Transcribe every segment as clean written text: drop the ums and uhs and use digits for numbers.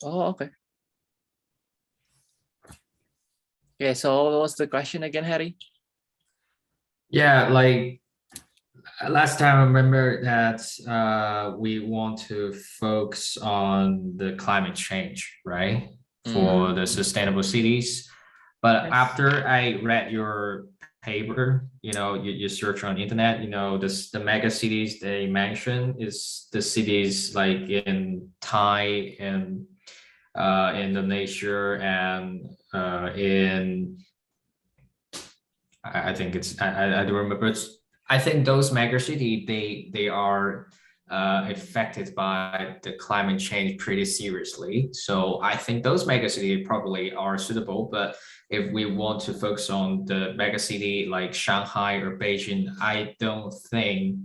Oh, okay. Okay, so what was the question again, Harry? Yeah, like last time I remember that we want to focus on the climate change, right? For the sustainable cities. But Yes. after I read your paper, you search on internet, the mega cities they mention is the cities like in Thai and Indonesia and in I think I don't remember. I think those mega city they are affected by the climate change pretty seriously. So I think those mega city probably are suitable. But if we want to focus on the mega city like Shanghai or Beijing, I don't think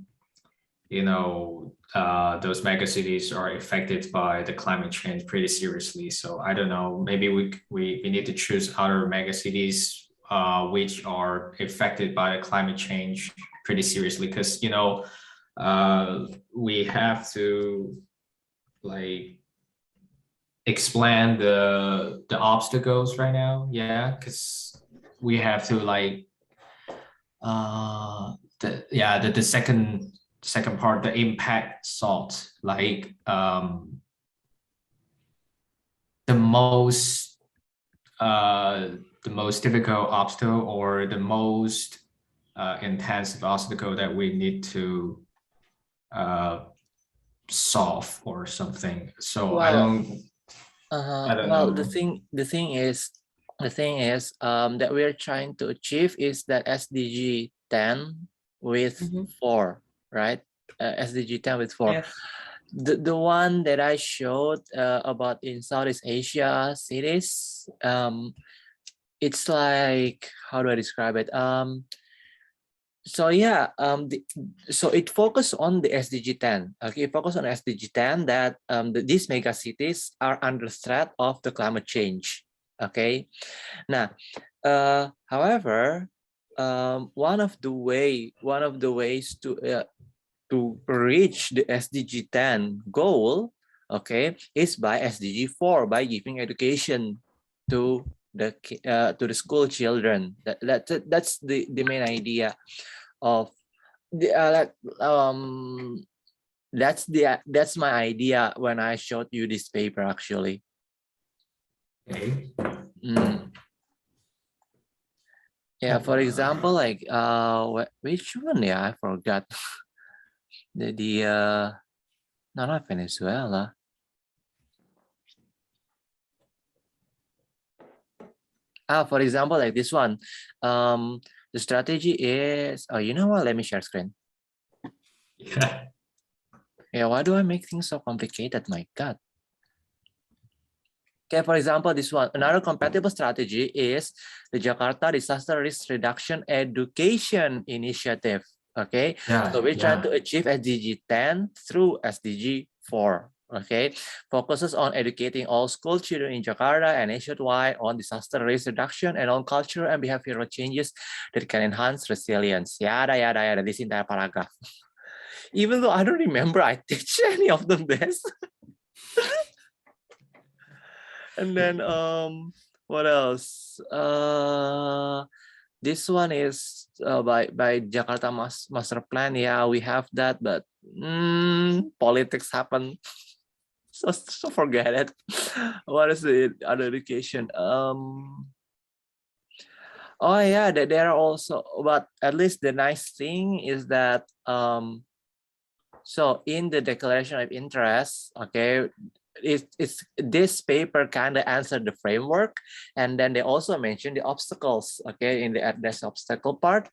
those mega cities are affected by the climate change pretty seriously. So I don't know. Maybe we need to choose other mega cities which are affected by the climate change pretty seriously because we have to like explain the obstacles right now. Yeah, because we have to like the second part, the impact salt, like the most the most difficult obstacle or the most intensive obstacle that we need to uh, solve or something. So Well, I don't well, know. the thing is that we're trying to achieve is that SDG 10 with 4, right? SDG 10 with 4. Yes. The one that I showed about in Southeast Asia cities, it's like, how do I describe it? So yeah, so it focused on the SDG 10. Okay, it focused on SDG 10 that these mega cities are under threat of the climate change. Okay, now, however, one of the ways to reach the SDG 10 goal, okay, is by SDG 4, by giving education to the school children. That's the main idea of the that's my idea when I showed you this paper actually. Okay. Yeah, for example, like which one? Yeah, I forgot. the no, not Venezuela. For example, like this one. The strategy is, oh, you know what? Let me share screen. Yeah. Yeah, why do I make things so complicated? My God. Okay, for example, this one, another compatible strategy is the Jakarta Disaster Risk Reduction Education Initiative. Okay, Yeah. so we're trying Yeah. to achieve SDG 10 through SDG 4. Okay, focuses on educating all school children in Jakarta and nationwide on disaster risk reduction and on cultural and behavioral changes that can enhance resilience. Yada, yada, yada, this entire paragraph. Even though I don't remember I teach any of them this. And then what else? This one is by Jakarta Master Plan. Yeah, we have that, but politics happen. So forget it. What is the other education? Oh yeah, there are also, but at least the nice thing is that so in the declaration of interest, okay, it's this paper kind of answered the framework, and then they also mentioned the obstacles, okay, in the address obstacle part,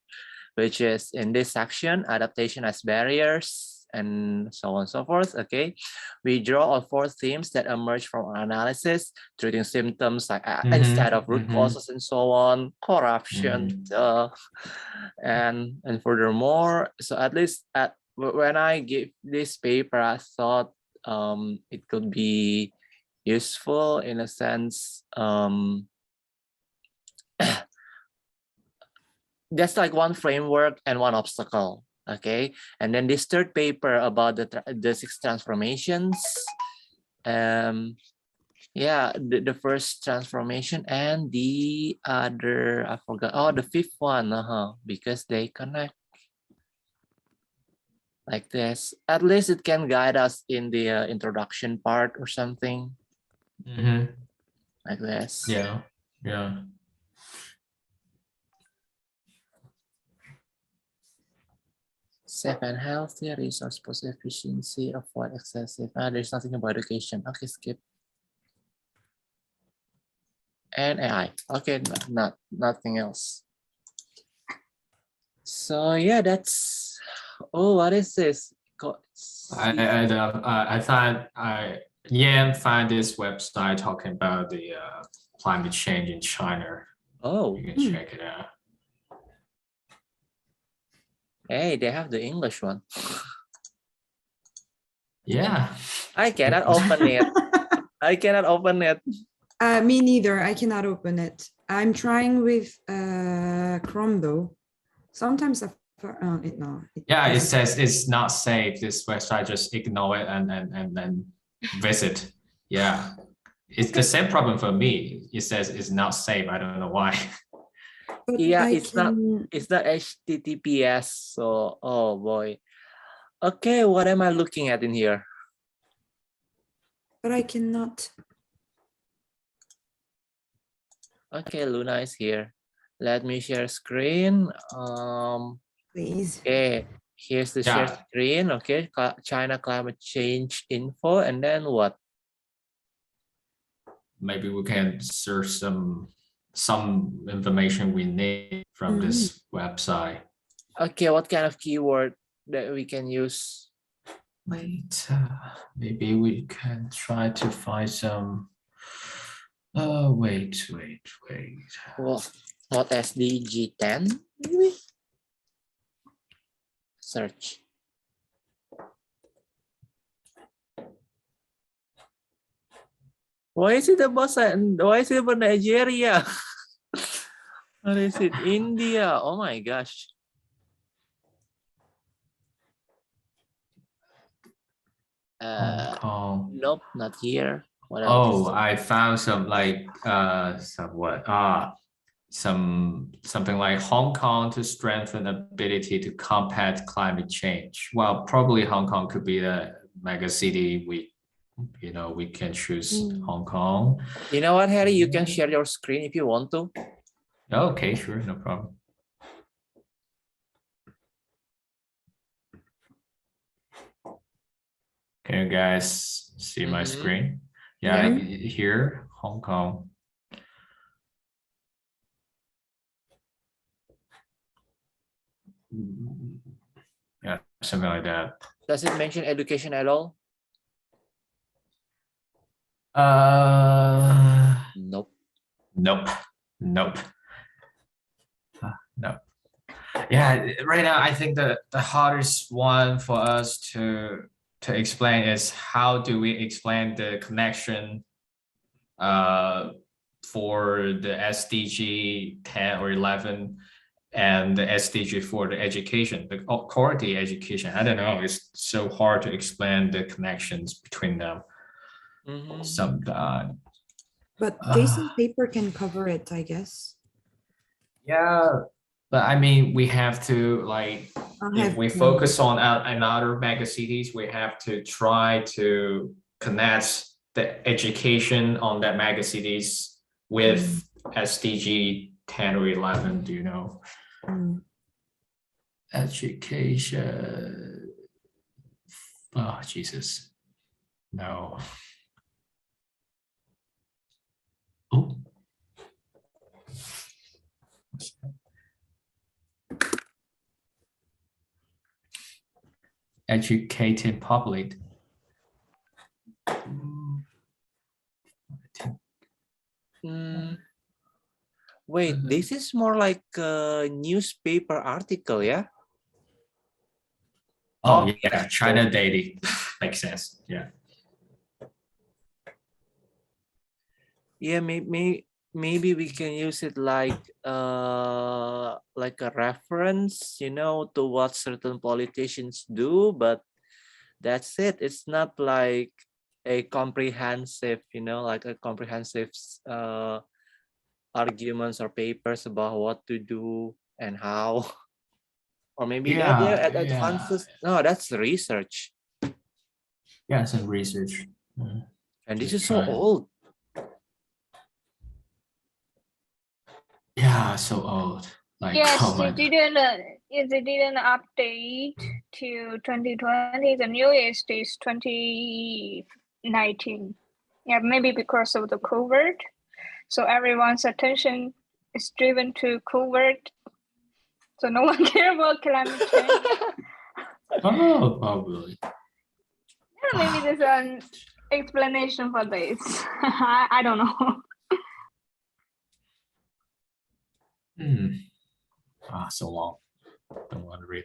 which is in this section, adaptation as barriers and so on and so forth. Okay, we draw on 4 themes that emerge from our analysis: treating symptoms like instead of root causes and so on, corruption, and furthermore, so at least when I give this paper, I thought it could be useful in a sense. That's like one framework and one obstacle. Okay, and then this third paper about the 6 transformations. Yeah, the first transformation and the other, I forgot. Oh, the fifth one, because they connect like this. At least it can guide us in the introduction part or something like this. Yeah, yeah. Safe and healthy, resource post efficiency, avoid excessive. There's nothing about education. Okay, skip. And AI. Okay, nothing else. So yeah, that's. Oh, what is this? I thought Yan find this website talking about the climate change in China. Oh, You can check it out. hey, they have the English one. Yeah. I cannot open it. I cannot open it. Me neither. I cannot open it. I'm trying with Chrome though. Sometimes I Yeah, it says it's not safe. This website, just ignore it and then visit. Yeah. It's the same problem for me. It says it's not safe. I don't know why. But Yeah, it's not HTTPS. So, oh boy. Okay, what am I looking at in here? But I cannot. Okay, Luna is here. Let me share screen. Please. Okay, here's the share screen. Okay, China climate change info, and then what? Maybe we can search some information we need from this website. Okay, what kind of keyword that we can use? Wait, maybe we can try to find some. Wait. What SDG 10? Maybe. Search. Why is it about Nigeria? What is it? India. Oh my gosh. Hong Kong. Nope, not here. What else? Oh, I found some like something like Hong Kong to strengthen ability to combat climate change. Well, probably Hong Kong could be the mega city. We can choose Hong Kong. You know what, Harry? You can share your screen if you want to. Okay, sure, no problem. Can you guys see my screen? Yeah, here, Hong Kong. Yeah, something like that. Does it mention education at all? Nope. Nope. Yeah, right now I think the hardest one for us to explain is how do we explain the connection for the SDG 10 or 11 and the SDG for the education, the quality education. I don't know, it's so hard to explain the connections between them sometimes. But Jason's paper can cover it, I guess. Yeah, but I mean, we have to if we focus on another mega cities, we have to try to connect the education on that mega cities with SDG 10 or 11, do you know? Education. Oh, Jesus. No. Oh. Educated public. Wait, this is more like a newspaper article, yeah? Oh, yeah, China Daily. Makes sense, yeah. Yeah, maybe we can use it like a reference, to what certain politicians do, but that's it. It's not like a comprehensive, like a comprehensive arguments or papers about what to do and how. Or maybe Yeah, at yeah. advances. No, that's research. Yeah, some research. And this Just is so try. old. Yeah, so old. Like, Yes, oh my they God. didn't update to 2020. The newest is 2019. Yeah, maybe because of the COVID. So everyone's attention is driven to COVID. So no one care about climate change. Oh, really? Yeah, maybe there's an explanation for this. I don't know. So long. Don't want to read.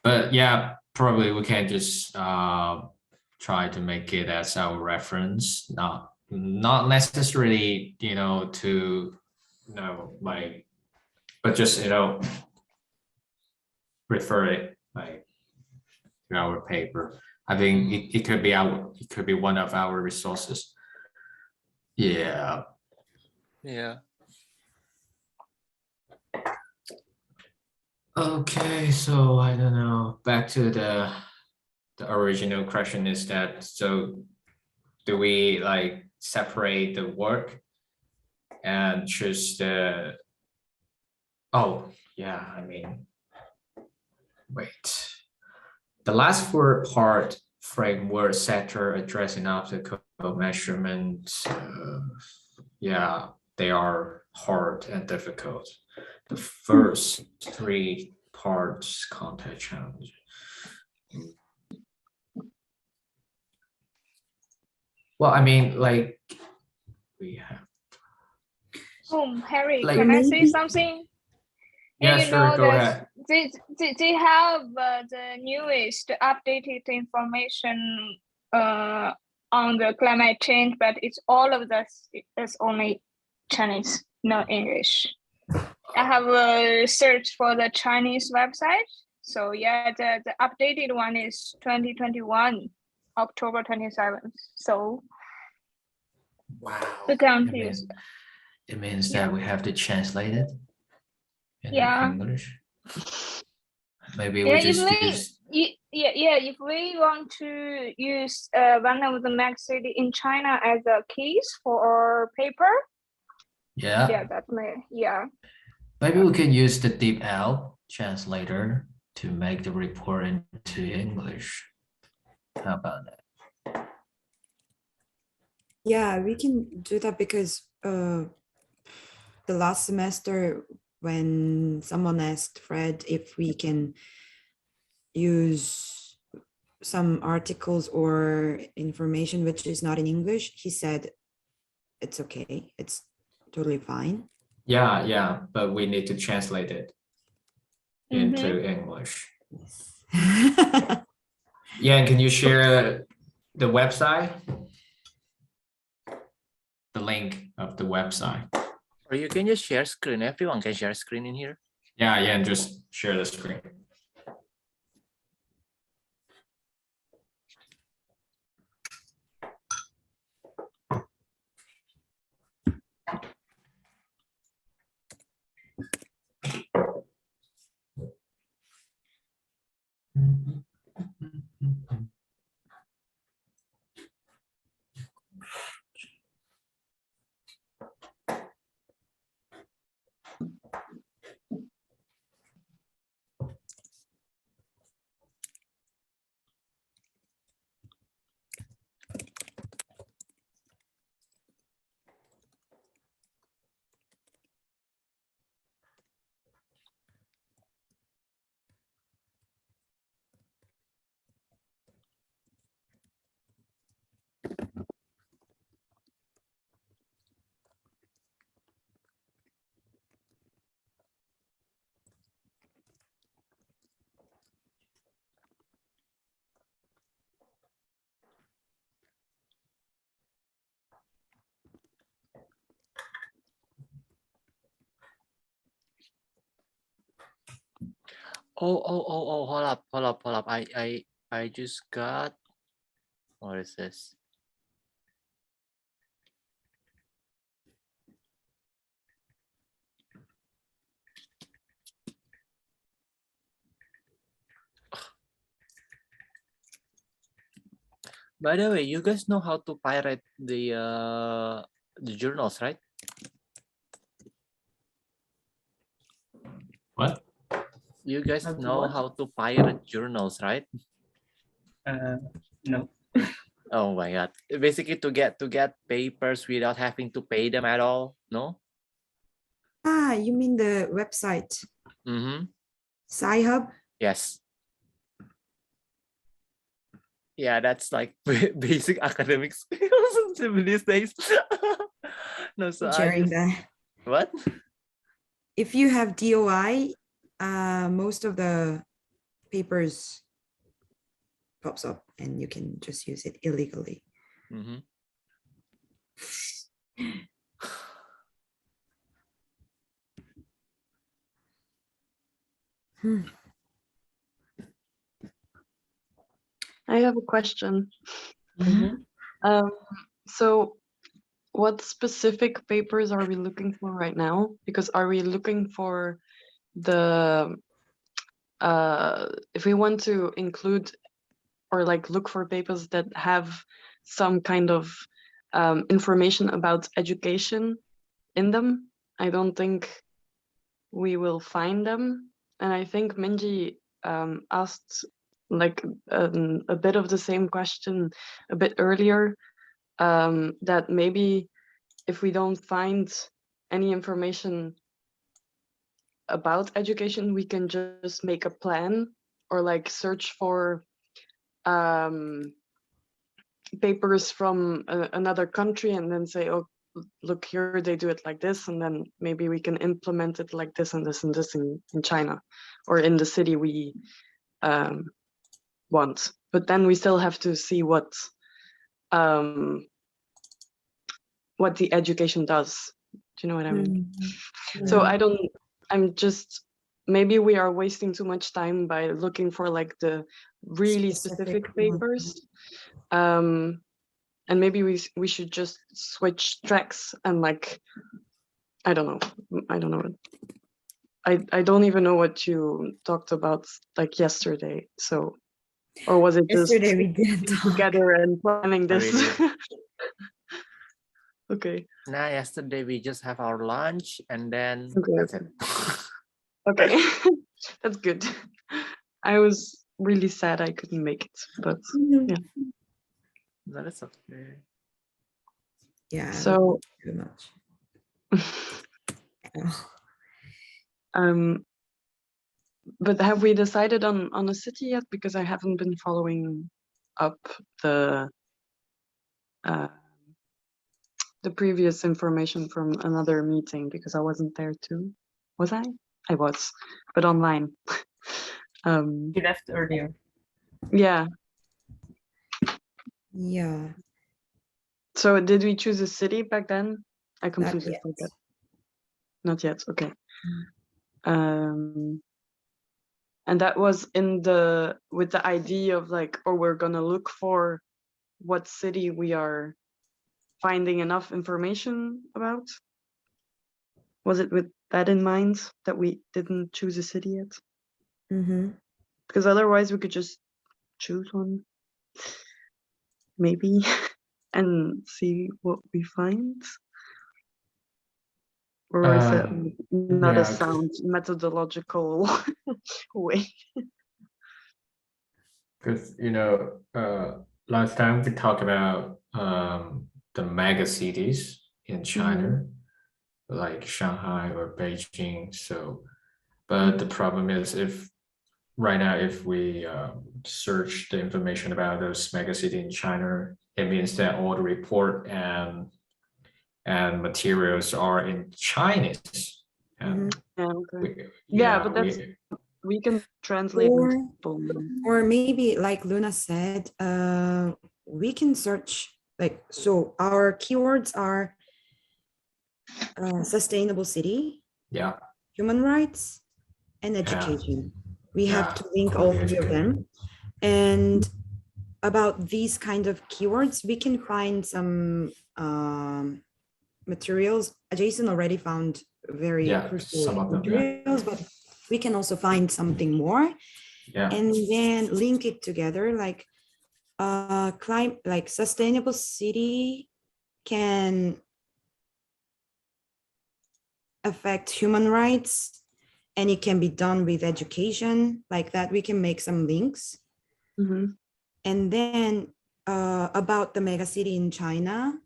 But yeah, probably we can just try to make it as our reference, not necessarily, to like, but just refer it like to our paper. I think it could be one of our resources. Yeah. Yeah. Okay, so I don't know. Back to the original question is that, so do we like separate the work and choose the, oh yeah, I mean, wait. The last four part framework sector addressing optical measurements, yeah, they are hard and difficult. The first three parts content challenge. Well, I mean, like, we have. Harry, Like, can I say maybe- something? Yeah, you sure, know go that ahead. they have the newest updated information on the climate change, but it's all of this is only Chinese, no English. I have a search for the Chinese website. So yeah, the updated one is 2021, October 27th. So Wow. the confused. It means Yeah. that we have to translate it into Yeah. English. Maybe Yeah, we just use. if we want to use one of the magazine in China as a case for our paper, Yeah. that may, yeah. Maybe we can use the DeepL translator to make the report into English. How about that? Yeah, we can do that because the last semester when someone asked Fred if we can use some articles or information which is not in English, he said it's okay, it's totally fine. Yeah, but we need to translate it into English. Yeah, and can you share the website? The link of the website. Or you can just share screen. Everyone can share screen in here. Yeah, and just share the screen. Oh, hold up. I just got, what is this? By the way, you guys know how to pirate the journals, right? What? You guys How to know what? how to pirate journals, right? No. Oh my god! Basically, to get papers without having to pay them at all. No. Ah, you mean the website Mm-hmm. Sci-Hub? Yes. Yeah, that's like basic academic skills these days. No, so I Sharing just that. what? If you have DOI, most of the papers pops up and you can just use it illegally. Mm-hmm. I have a question. Mhm. So what specific papers are we looking for right now? Because are we looking for the if we want to include or like look for papers that have some kind of information about education in them, I don't think we will find them. And I think Minji asked like a bit of the same question a bit earlier, that maybe if we don't find any information about education, we can just make a plan or like search for papers from another country and then say, oh, look here, they do it like this, and then maybe we can implement it like this and this and this in China or in the city we want. But then we still have to see what the education does. Do you know what I mean? Mhm. So Yeah. maybe we are wasting too much time by looking for like the really specific Specific one. papers. And maybe we should just switch tracks and like, I don't know. I don't even know what you talked about like yesterday. So, or was it just Yesterday we didn't talk. together and planning this? Really? Okay. Nah, yesterday we just have our lunch and then Okay. that's it. Okay. That's good. I was really sad I couldn't make it, but Mhm. yeah. No, that's okay. Yeah. So Too much. but have we decided on a city yet? Because I haven't been following up the previous information from another meeting because I wasn't there too. Was I? I was, but online. He left earlier. Yeah. Yeah. So did we choose a city back then? I Not completely yet. forgot. Not yet. Okay. And that was with the idea of like, oh, we're gonna look for what city we are finding enough information about. Was it with that in mind that we didn't choose a city yet? Mm-hmm. Because otherwise we could just choose one, maybe, and see what we find. Or is that not a yeah. sound methodological way? Because last time we talked about the mega cities in China, like Shanghai or Beijing. So, but the problem is if right now if we search the information about those mega city in China, it means that all the report and materials are in Chinese. And Yeah, okay. but that's we can translate Or, them. or maybe like Luna said, we can search like, so our keywords are sustainable city, yeah, human rights, and education. We have yeah, to link all three of them. And about these kind of keywords, we can find some materials. Jason already found very some crucial of them, materials, but we can also find something more. yeah. And then link it together. Like like sustainable city can affect human rights, and it can be done with education like that. We can make some links. Mhm. And then about the megacity in China,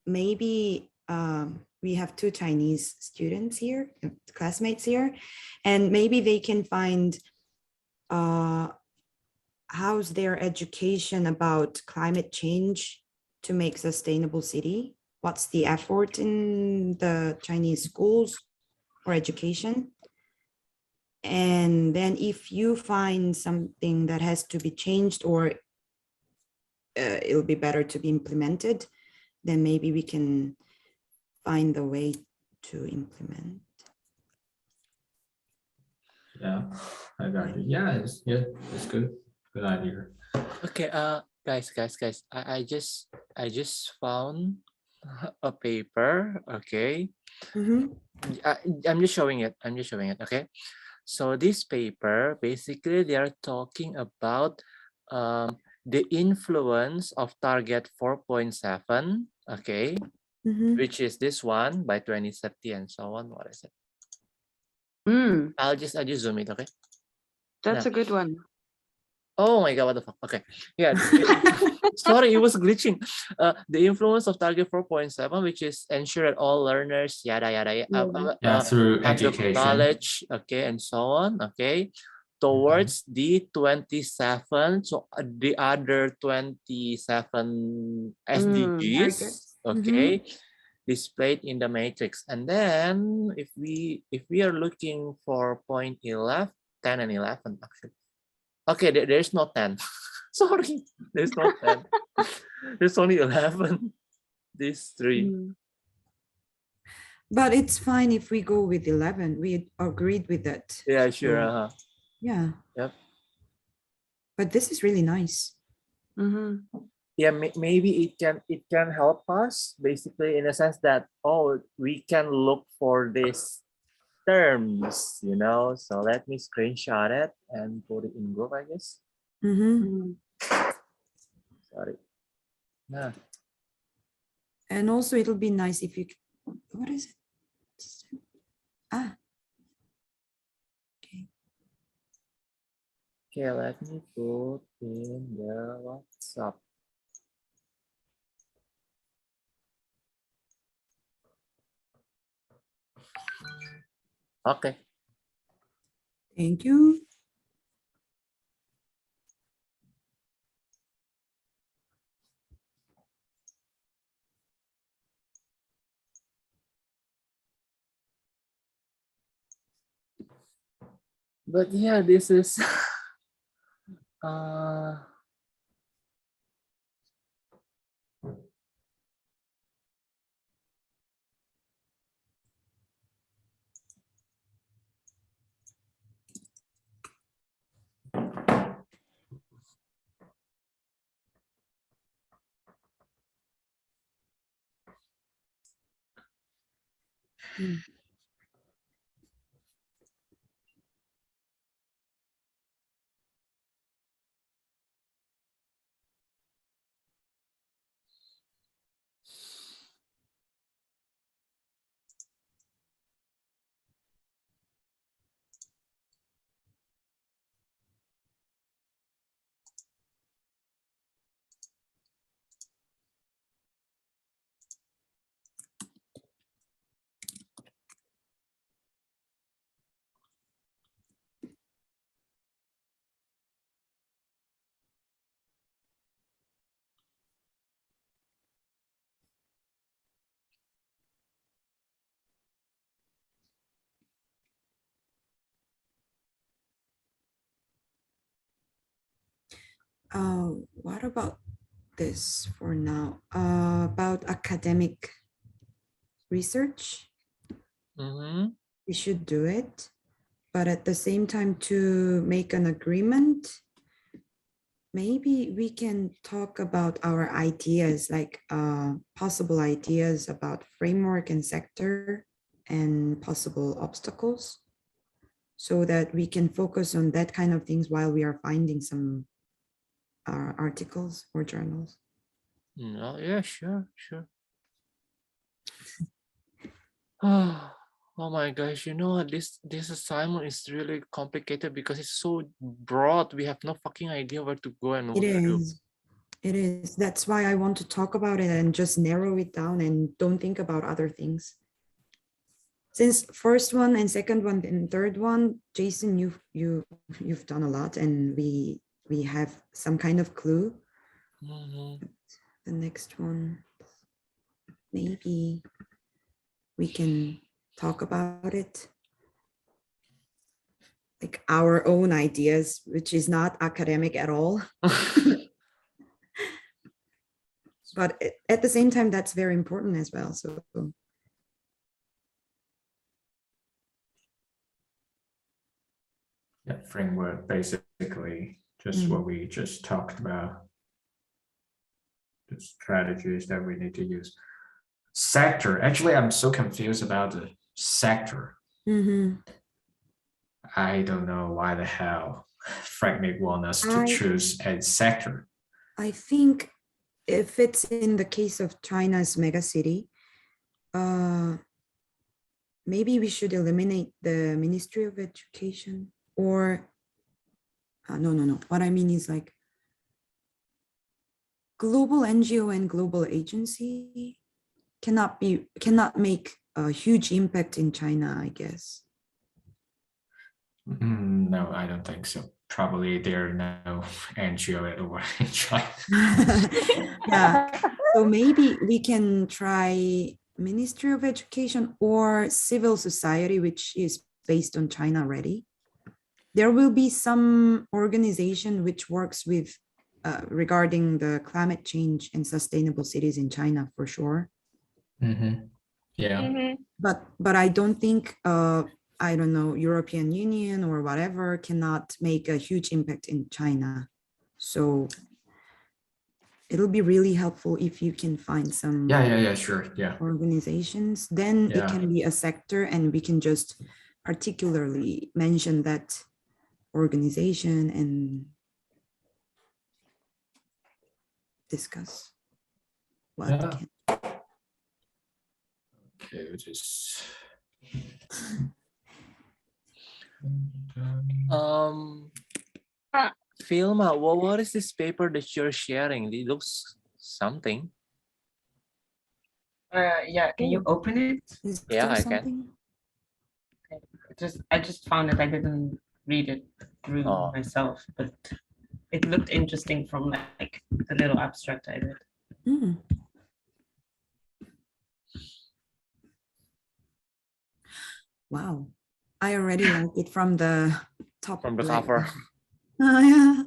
maybe we have 2 Chinese students here, classmates here, and maybe they can find how's their education about climate change to make sustainable city. What's the effort in the Chinese schools or education? And then if you find something that has to be changed or it'll be better to be implemented, then maybe we can find the way to implement. Yeah, I got you. Yeah, it's good. Good idea. Okay, guys, I just found a paper. Okay, Mhm. I'm just showing it. Okay, so this paper basically they are talking about the influence of target 4.7. Okay, Mhm. which is this one by 2030 and so on. What is it? Mm, I'll just zoom it. Okay. that's Nah. a good one. Oh my god, what the fuck? Okay. Yeah. Sorry, it was glitching. The influence of target 4.7, which is ensure that all learners, yada yada, Yeah, through have the education. knowledge, okay, and so on, okay, towards the 27, so the other 27 SDGs, Targets. okay, displayed in the matrix. And then if we are looking for point 11, 10 and 11 actually. Okay, there's no 10. Sorry, there's no 10. There's only 11. These 3. Mm. But it's fine if we go with 11. We agreed with that. Yeah, sure. So, yeah. Yep. But this is really nice. Mhm. Yeah, maybe it can help us basically in a sense that we can look for these terms, you know. So let me screenshot it and put it in group, I guess. Mhm. Mm. Sorry. Nah. And also it'll be nice if you, what is it? Ah, Okay, let me put in the WhatsApp. Okay. thank you. But yeah, this is uh Mm. What about this for now? About academic research, we should do it, but at the same time to make an agreement, maybe we can talk about our ideas, like possible ideas about framework and sector and possible obstacles, so that we can focus on that kind of things while we are finding some articles or journals. No, yeah, sure. Oh my gosh, this assignment is really complicated because it's so broad. We have no fucking idea where to go and what to do. It is. That's why I want to talk about it and just narrow it down and don't think about other things. Since first one and second one and third one, Jason, you've done a lot, and we have some kind of clue. The next one, maybe we can talk about it, like our own ideas, which is not academic at all. But at the same time, that's very important as well. So Yeah, framework, basically just what we just talked about. The strategies that we need to use. Sector. Actually, I'm so confused about the sector. I don't know why the hell Frank want us to choose a sector. I think if it's in the case of China's megacity, maybe we should eliminate the Ministry of Education, or no. What I mean is like global NGO and global agency cannot make a huge impact in China, I guess. No, I don't think so. Probably there are no NGO at all in China. Yeah, so maybe we can try Ministry of Education or civil society, which is based on China already. There will be some organization which works with regarding the climate change and sustainable cities in China for sure. Yeah. But I don't think I don't know, European Union or whatever cannot make a huge impact in China. So it'll be really helpful if you can find some sure. Yeah. organizations. Then it can be a sector, and we can just particularly mention that organization and discuss what can. Okay, which is Filma, what is this paper that you're sharing? It looks something. Yeah, can you open it? Yeah, I can. Okay. I just found it. I didn't read it through myself, but it looked interesting from like the little abstract I read. Wow, I already like it from the top. From the cover. Oh, yeah.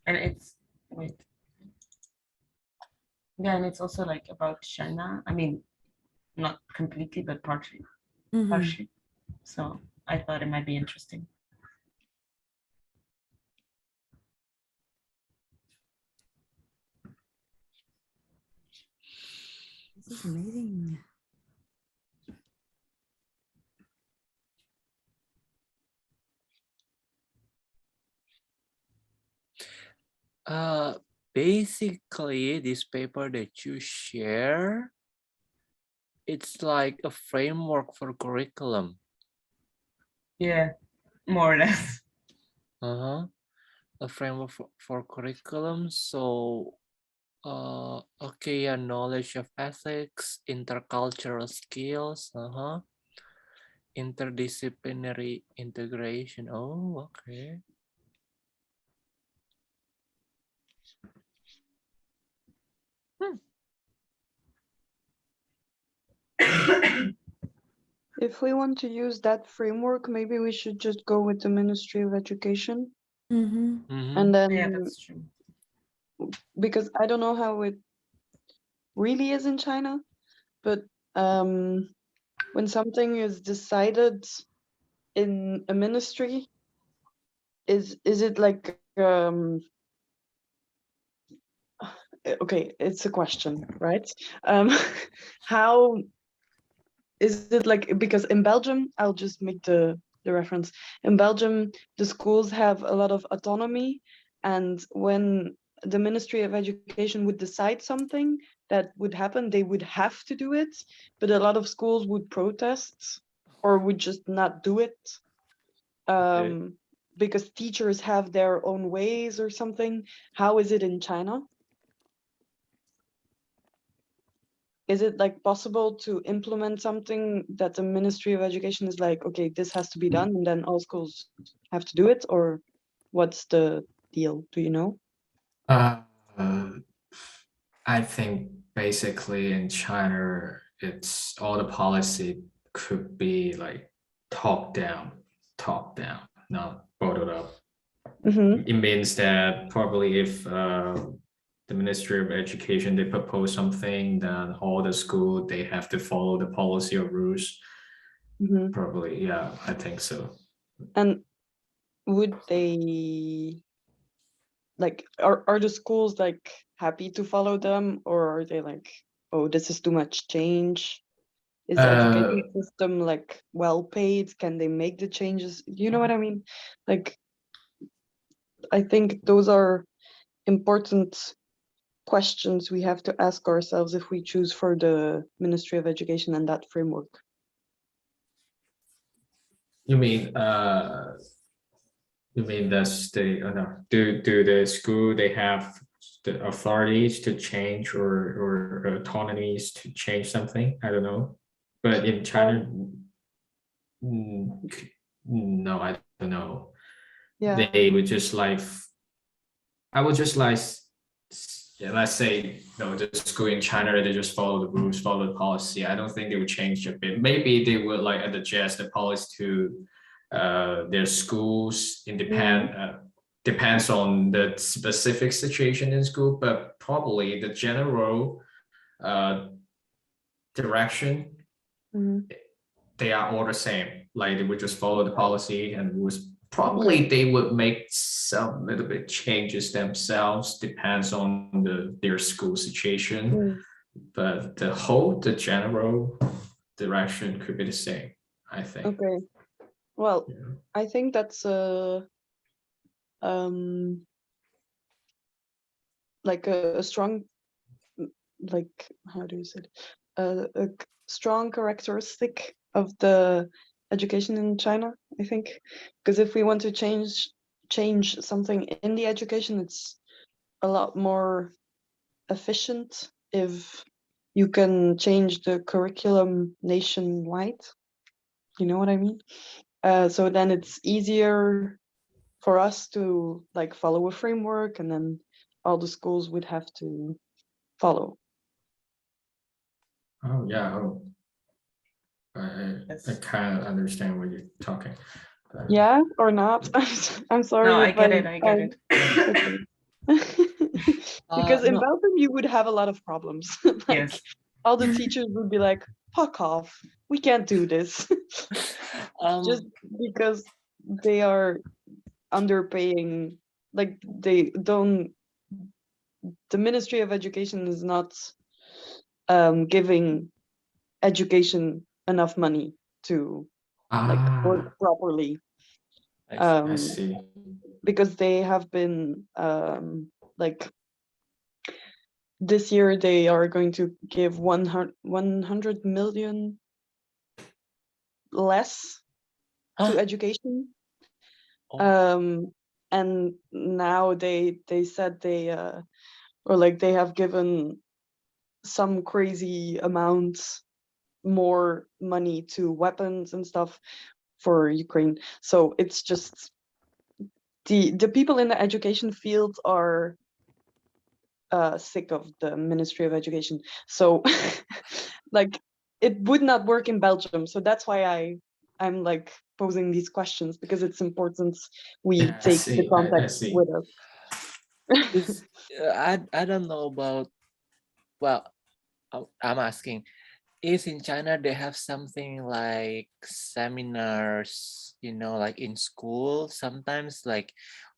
And it's and it's also like about China. I mean, not completely, but partially. So I thought it might be interesting. This is amazing. Basically, this paper that you share, it's like a framework for curriculum. Yeah, more or less. A framework for curriculum. So, okay, knowledge of ethics, intercultural skills, interdisciplinary integration. Oh, okay. If we want to use that framework, maybe we should just go with the Ministry of Education. And then, yeah, that's true. Because I don't know how it really is in China, but when something is decided in a ministry, is it like okay, it's a question, right? How is it like, because in Belgium, I'll just make the the reference. In Belgium, the schools have a lot of autonomy, and when the Ministry of Education would decide something that would happen, they would have to do it, but a lot of schools would protest or would just not do it. Because teachers have their own ways or something. How is it in China? Is it like possible to implement something that the Ministry of Education is like, okay, this has to be done, and then all schools have to do it, or what's the deal? Do you know? I think basically in China, it's all the policy could be like top down, not bottled up. Mm-hmm. It means that probably if the Ministry of Education, they propose something, then all the school, they have to follow the policy or rules. Mm-hmm. Probably, yeah, I think so. And would they like, are the schools like happy to follow them, or are they like, oh, this is too much change? Is the education system like well paid? Can they make the changes? You know what I mean? Like, I think those are important questions we have to ask ourselves if we choose for the Ministry of Education and that framework. You mean that's the no, do the school, they have the authorities to change or autonomies to change something? I don't know. But in China, no, I don't know. Yeah. They would just like, I would just like, yeah, let's say, no, the school in China, they just follow the rules, follow the policy. I don't think they would change a bit. Maybe they would like adjust the policy to their schools depends on the specific situation in school, but probably the general direction, they are all the same. Like they would just follow the policy, and was probably they would make some little bit changes themselves, depends on their school situation. But the general direction could be the same, I think. Okay. Well, Yeah. I think that's like a strong, like, how do you say it? A strong characteristic of the education in China, I think, because if we want to change something in the education, it's a lot more efficient if you can change the curriculum nationwide. You know what I mean? So then it's easier for us to like follow a framework, and then all the schools would have to follow. Oh yeah. Oh. I kind of understand what you're talking. Yeah, or not? I'm sorry. No, I if get it. I get it. Okay. Because in No. Belgium you would have a lot of problems. Like Yes. all the teachers would be like, "Fuck off! We can't do this," just because they are underpaying. Like they don't. The Ministry of Education is not giving education enough money to like work properly. I see. Because they have been like this year they are going to give 100 million less to education. And now they said they or like they have given some crazy amounts more money to weapons and stuff for Ukraine. So it's just the people in the education field are sick of the Ministry of Education. So like it would not work in Belgium. So that's why I'm like posing these questions, because it's important we take the context with us. I don't know about, well, I'm asking, is in China they have something like seminars, you know, like in school, sometimes like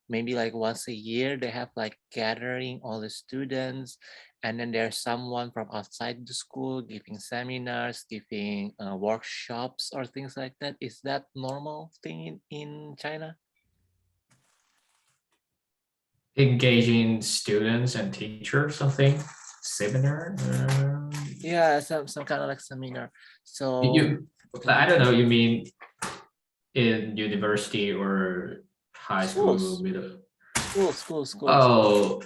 maybe like once a year they have like gathering all the students and then there's someone from outside the school giving seminars, giving workshops or things like that. Is that normal thing in China? Engaging students and teachers, something seminar. Yeah, some kind of like seminar. So I don't know. You mean in university or high school, schools, middle? schools. Oh,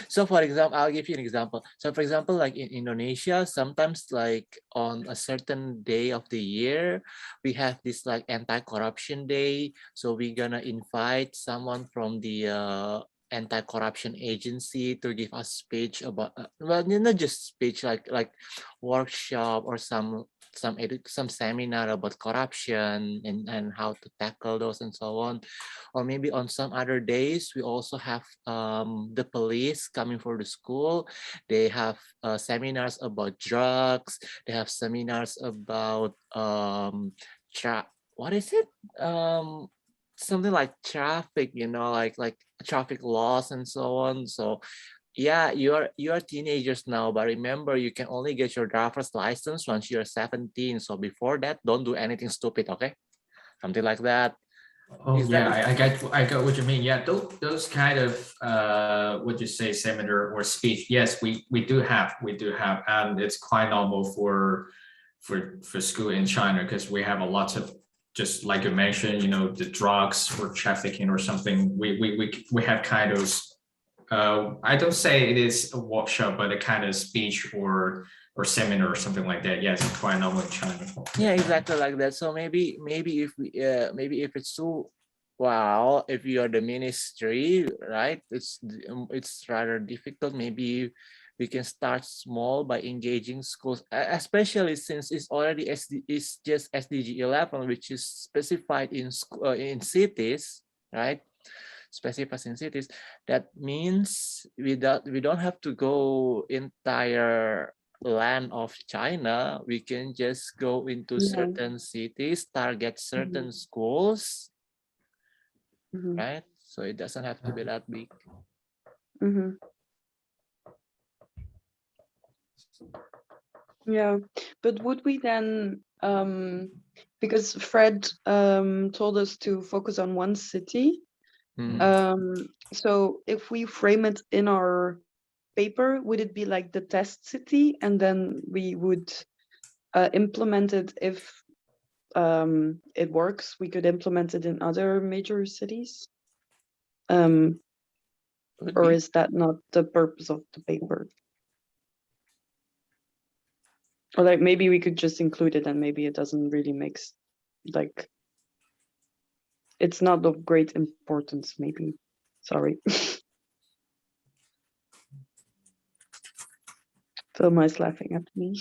So for example, I'll give you an example. So for example, like in Indonesia, sometimes like on a certain day of the year, we have this like anti-corruption day. So we're gonna invite someone from the anti-corruption agency to give us speech about, well, not just speech, like workshop or some seminar about corruption and how to tackle those and so on. Or maybe on some other days, we also have the police coming for the school. They have seminars about drugs. They have seminars about what is it? Something like traffic, like traffic laws and so on. So yeah, you're teenagers now, but remember, you can only get your driver's license once you're 17. So before that, don't do anything stupid, okay? Something like that. oh yeah, I get what you mean. Yeah, those kind of what you say seminar or speech. Yes, we do have, and it's quite normal for school in China, because we have a lot of, just like you mentioned, the drugs or trafficking or something. We have kind of I don't say it is a workshop, but a kind of speech or seminar or something like that. Yes, it's quite normal in China. Yeah, exactly like that. So maybe if we maybe if it's too, well, if you are the ministry, right, it's rather difficult. Maybe we can start small by engaging schools, especially since it's already it's just SDG 11, which is specified in cities, right? Specified in cities. That means we don't have to go entire land of China. We can just go into certain cities, target certain schools, right? So it doesn't have to be that big. Yeah, but would we then, because Fred told us to focus on one city, so if we frame it in our paper, would it be like the test city, and then we would implement it if it works? We could implement it in other major cities, or is that not the purpose of the paper? Or like maybe we could just include it and maybe it doesn't really like it's not of great importance, maybe. Sorry. Vilma is laughing at me.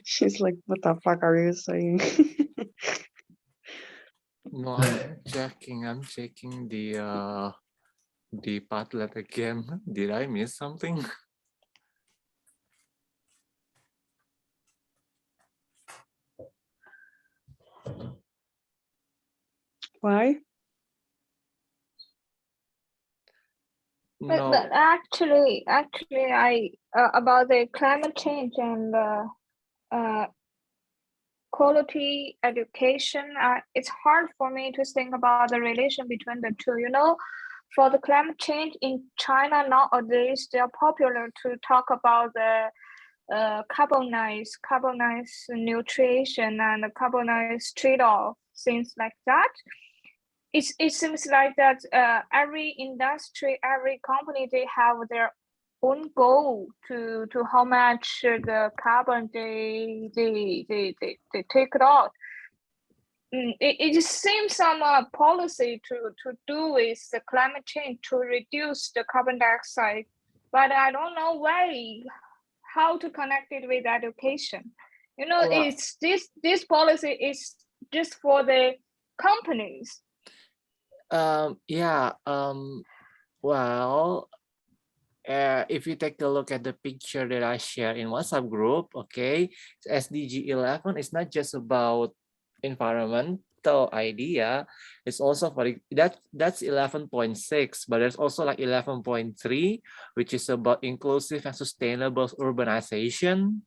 She's like, what the fuck are you saying? No, I'm checking the Padlet again. Did I miss something? Why? No. But actually, I about the climate change and quality education, it's hard for me to think about the relation between the two. For the climate change in China nowadays, they are popular to talk about the carbonized nutrition and carbonized trade-off, things like that. It seems like that every industry, every company, they have their own goal to how much the carbon they take it out. It just seems some policy to do with the climate change to reduce the carbon dioxide, but I don't know how to connect it with education. It's this policy is just for the companies. Yeah. Well, if you take a look at the picture that I share in WhatsApp group, okay, SDG 11 is not just about environment, digital idea is also for that's 11.6, but there's also like 11.3, which is about inclusive and sustainable urbanization.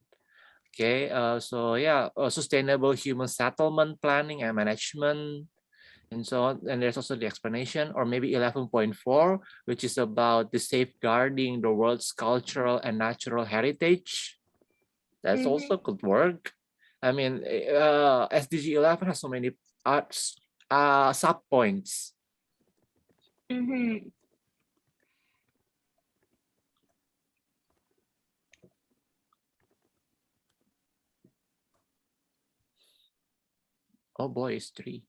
Okay, so yeah, sustainable human settlement planning and management, and so on. And there's also the explanation, or maybe 11.4, which is about the safeguarding the world's cultural and natural heritage. That's also good work. I mean, SDG 11 has so many sub points. Oh boy, it's 3.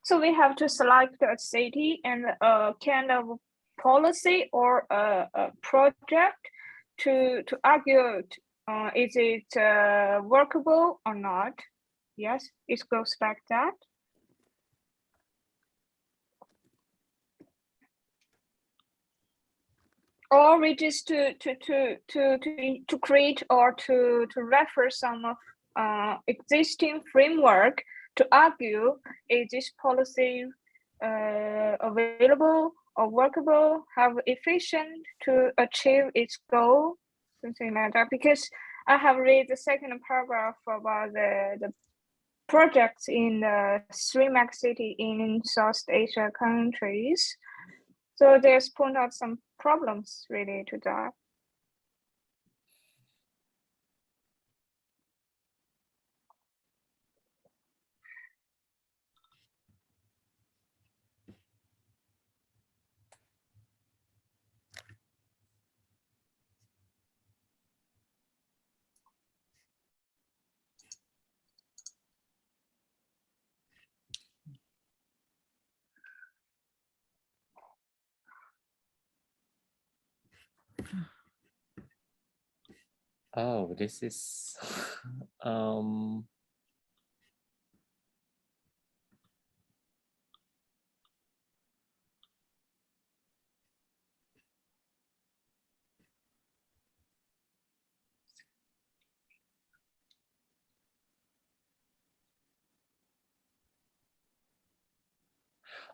So we have to select a city and a kind of policy or a project to argue is it workable or not. Yes, it goes like that. Or we just to create or to refer some of existing framework to argue is this policy available or workable, how efficient to achieve its goal, something like that. Because I have read the second paragraph about the projects in the 3 megacity in South Asia countries. So there's point out some problems related to that. Oh, this is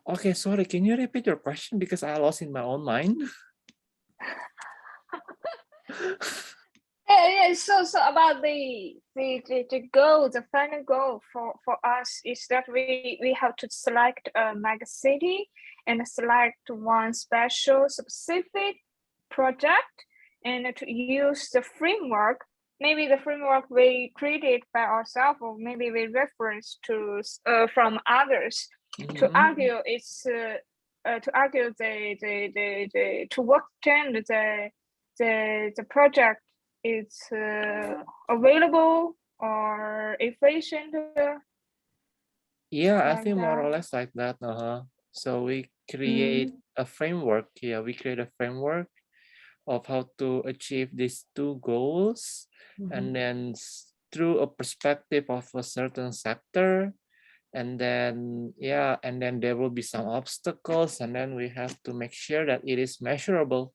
okay, sorry, can you repeat your question because I lost in my own mind? Yeah, so about the goal, the final goal for us is that we have to select a mega city and select one special specific project and to use the framework. Maybe the framework we created by ourselves, or maybe we reference to from others to argue it's to argue the to what extent the project is available or efficient. Yeah, I like think more that. or less like that. So we create a framework. Yeah, we create a framework of how to achieve these 2 goals, and then through a perspective of a certain sector, and then yeah, and then there will be some obstacles, and then we have to make sure that it is measurable.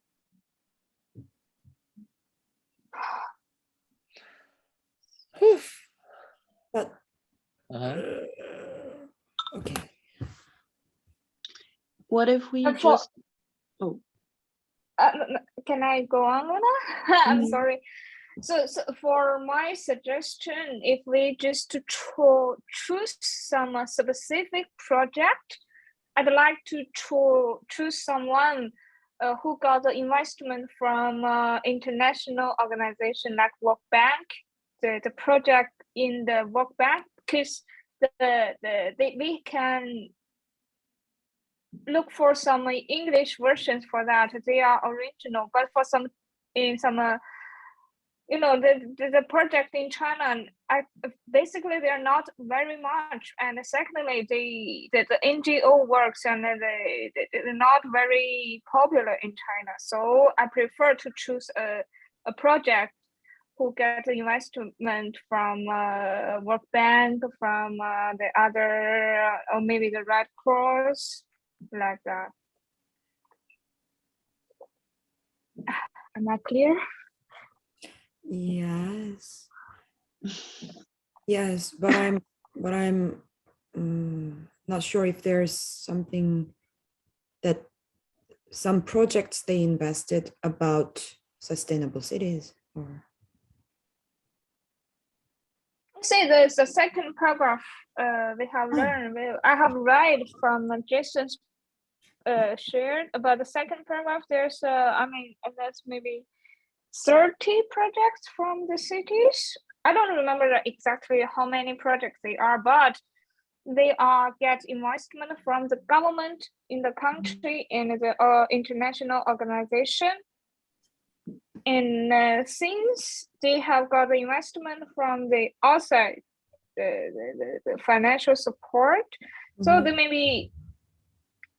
But okay. What if we just can I go on, Luna? I'm sorry. So for my suggestion, if we just choose some specific project, I'd like to choose someone who got the investment from international organization like World Bank, the project in the World Bank, because we can look for some English versions for that. They are original, but for some the project in China, basically they're not very much. And secondly, the NGO works and they're not very popular in China. So I prefer to choose a project who get investment from World Bank, from the other, or maybe the Red Cross, like that. Am I clear? Yes. Yes, but I'm not sure if there's something that some projects they invested about sustainable cities or. See, there's the second paragraph we have learned. I have read from Jason's shared about the second paragraph. There's I mean, that's maybe 30 projects from the cities. I don't remember exactly how many projects they are, but they are get investment from the government in the country and the international organization. And since they have got the investment from the outside, the financial support, so there maybe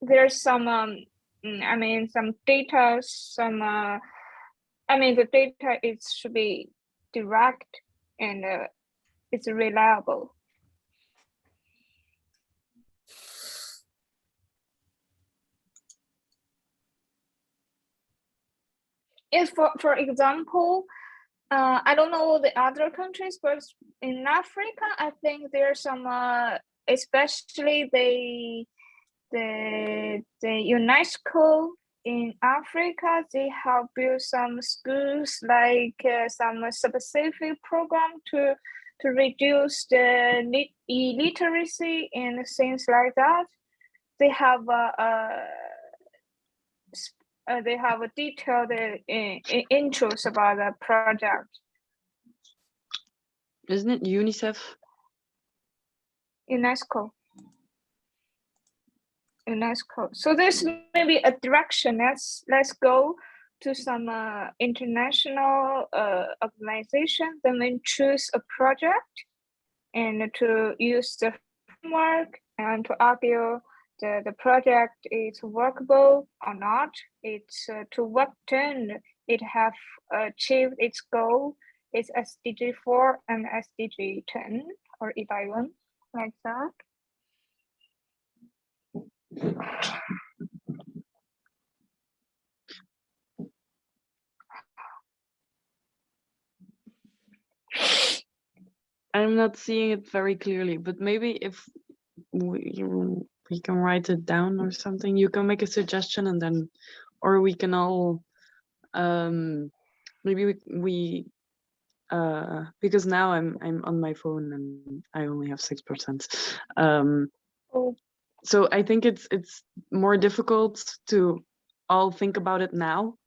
there's some I mean some data, some I mean the data should be direct and it's reliable. If for example, I don't know the other countries, but in Africa, I think there's some, especially the UNESCO in Africa, they have built some schools like some specific program to reduce the illiteracy and things like that. They have a detailed intros about the project. Isn't it UNICEF? UNESCO. So there's maybe a direction. Let's go to some international organization. Then we choose a project and to use the framework and to argue the project is workable or not. It's to what extent it have achieved its goal. It's SDG 4 and SDG 10 or 11, like that. I'm not seeing it very clearly, but maybe if we can write it down or something, you can make a suggestion and then, or we can all, maybe we because now I'm on my phone and I only have 6%. So I think it's more difficult to all think about it now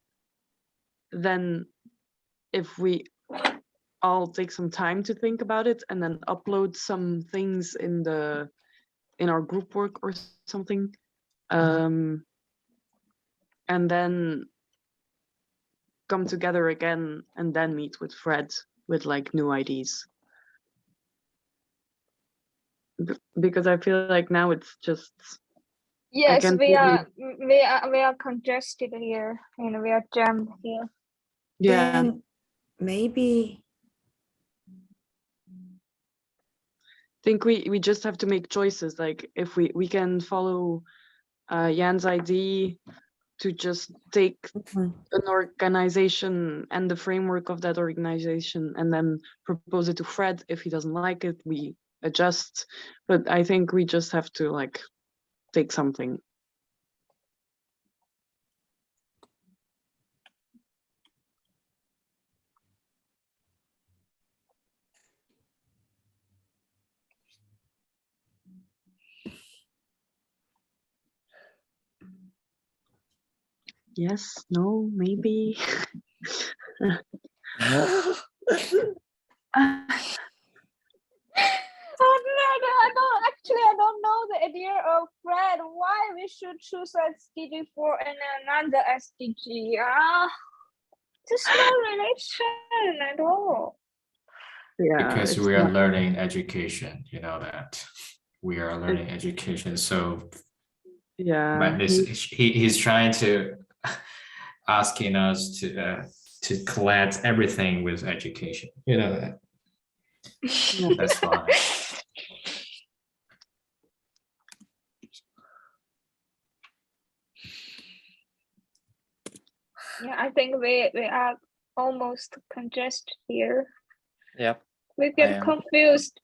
than if we all take some time to think about it and then upload some things in our group work or something, and then come together again and then meet with Fred with like new ideas. Because I feel like now it's just, yes, we are congested here and we are jammed here. Yeah, then maybe I think we just have to make choices. Like if we can follow Jan's idea to just take an organization and the framework of that organization and then propose it to Fred. If he doesn't like it, we adjust. But I think we just have to like take something. Yes, no, maybe. I don't know the idea of Fred. Why we should choose SDG 4 and another SDG? There's no relation at all. Yeah, because we are learning education, you know that we are learning education. So yeah, but he's trying to asking us to collect everything with education, you know that. That's fine. Yeah, I think we are almost congested here. Yep. We get confused